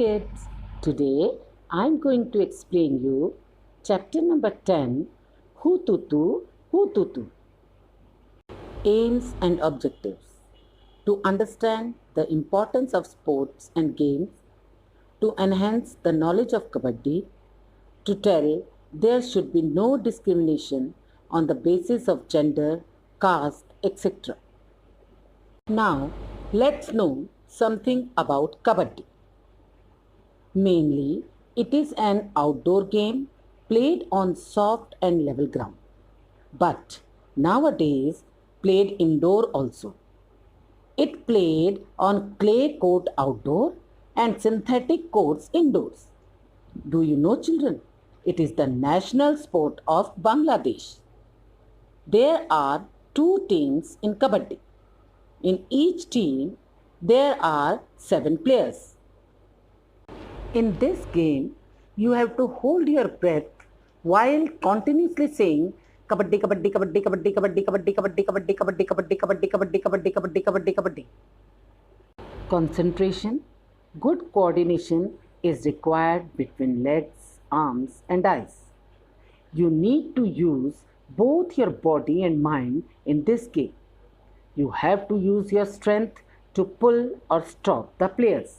kids, today I'm going to explain you chapter number 10, Hututu, Hututu. Aims and objectives. To understand the importance of sports and games, to enhance the knowledge of Kabaddi, to tell there should be no discrimination on the basis of gender, caste, etc. Now, let's know something about Kabaddi. Mainly, it is an outdoor game played on soft and level ground, but nowadays played indoor also. It played on clay court outdoor and synthetic courts indoors. Do you know, children? It is the national sport of Bangladesh. There are two teams in Kabaddi. In each team, there are 7 players. In this game, you have to hold your breath while continuously saying kabaddi, kabaddi, kabaddi, kabaddi, kabaddi, kabaddi, kabaddi, kabaddi, kabaddi, kabaddi, kabaddi, kabaddi, kabaddi, kabaddi, kabaddi, kabaddi. Concentration, good coordination is required between legs, arms, and eyes. You need to use both your body and mind in this game. You have to use your strength to pull or stop the players.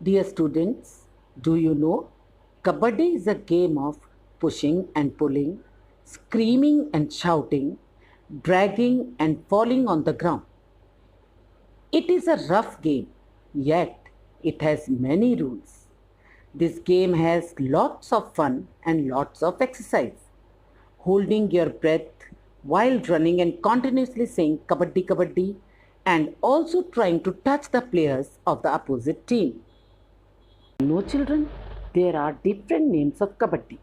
Dear students, do you know Kabaddi is a game of pushing and pulling, screaming and shouting, dragging and falling on the ground. It is a rough game, yet it has many rules. This game has lots of fun and lots of exercise. Holding your breath while running and continuously saying Kabaddi Kabaddi and also trying to touch the players of the opposite team. No, children, there are different names of Kabaddi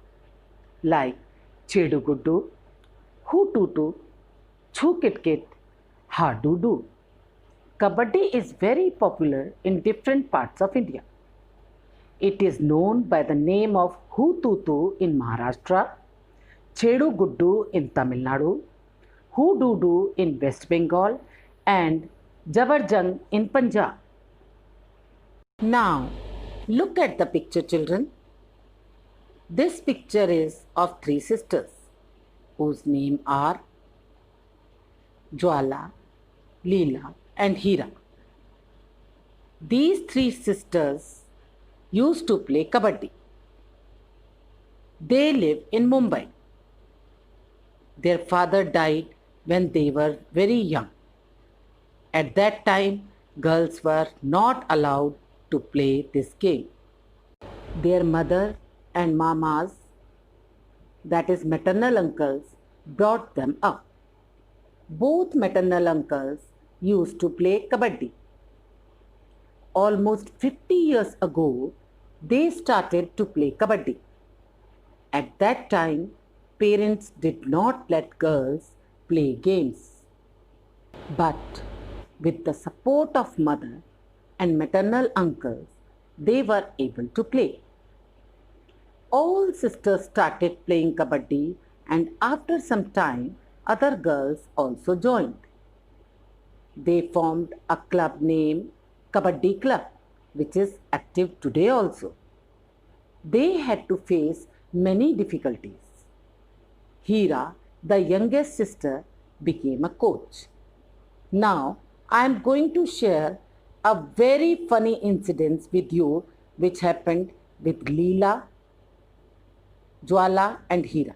like Cheduguddu, Hututu, Chukitkit, Hadudu. Kabaddi is very popular in different parts of India. It is known by the name of Hututu in Maharashtra, Cheduguddu in Tamil Nadu, Hududu in West Bengal, and Jabarjang in Punjab. Now, look at the picture, children. This picture is of 3 sisters whose names are Jwala, Leela, and Hira. These 3 sisters used to play Kabaddi. They live in Mumbai. Their father died when they were very young. At that time, girls were not allowed to play this game. Their mother and mamas, that is maternal uncles, brought them up. Both maternal uncles used to play Kabaddi. Almost 50 years ago, they started to play Kabaddi. At that time, parents did not let girls play games. But with the support of mother and maternal uncles, they were able to play. All sisters started playing Kabaddi, and after some time, other girls also joined. They formed a club named Kabaddi Club, which is active today also. They had to face many difficulties. Hira, the youngest sister, became a coach. Now, I am going to share a very funny incident with you which happened with Leela, Jwala, and Hira.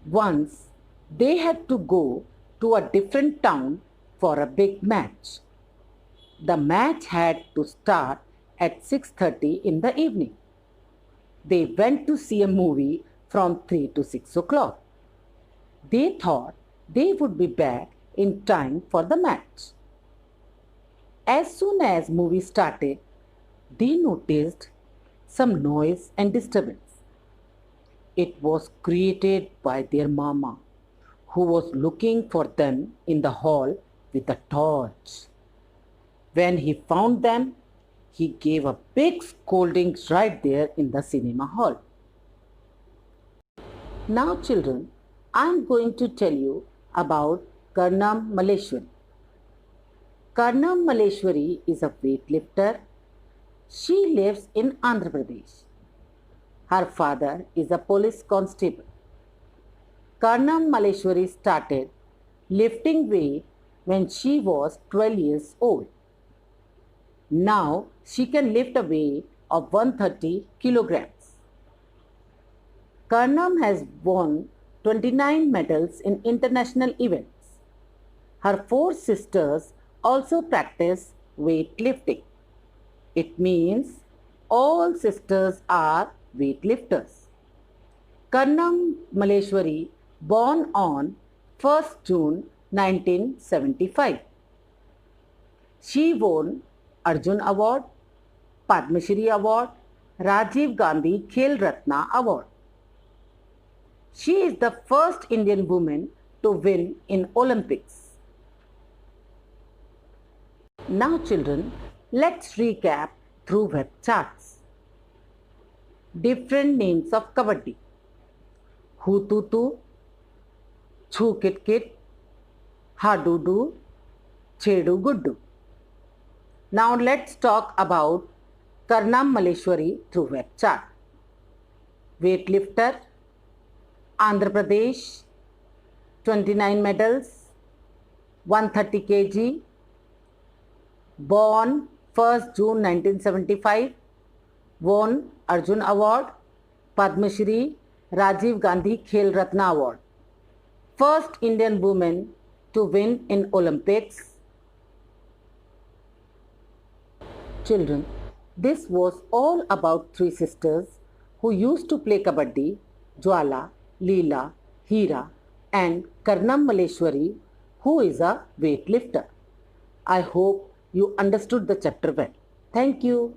Once, they had to go to a different town for a big match. The match had to start at 6:30 in the evening. They went to see a movie from 3 to 6 o'clock. They thought they would be back in time for the match. As soon as movie started, they noticed some noise and disturbance. It was created by their mama, who was looking for them in the hall with a torch. When he found them, he gave a big scolding right there in the cinema hall. Now, children, I am going to tell you about Karnam Malleshwari. Karnam Malleshwari is a weightlifter. She lives in Andhra Pradesh. Her father is a police constable. Karnam Malleshwari started lifting weight when she was 12 years old. Now she can lift a weight of 130 kilograms. Karnam has won 29 medals in international events. Her 4 sisters also practice weightlifting. It means all sisters are weightlifters. Karnam Malleshwari born on 1st June 1975. She won Arjun Award, Padma Shri Award, Rajiv Gandhi Khel Ratna Award. She is the first Indian woman to win in Olympics. Now children, let's recap through web charts. Different names of Kabaddi. Hututu, Chhu Kit Kit, Hadudu, Chedu Guddu. Now let's talk about Karnam Malleshwari through web chart. Weightlifter, Andhra Pradesh, 29 medals, 130 kg, born 1st June 1975, won Arjun Award, Padma Shri, Rajiv Gandhi Khel Ratna Award. First Indian woman to win in Olympics. Children, this was all about 3 sisters who used to play Kabaddi: Jwala, Leela, Hira, and Karnam Malleshwari, who is a weightlifter. I hope you understood the chapter well. Thank you.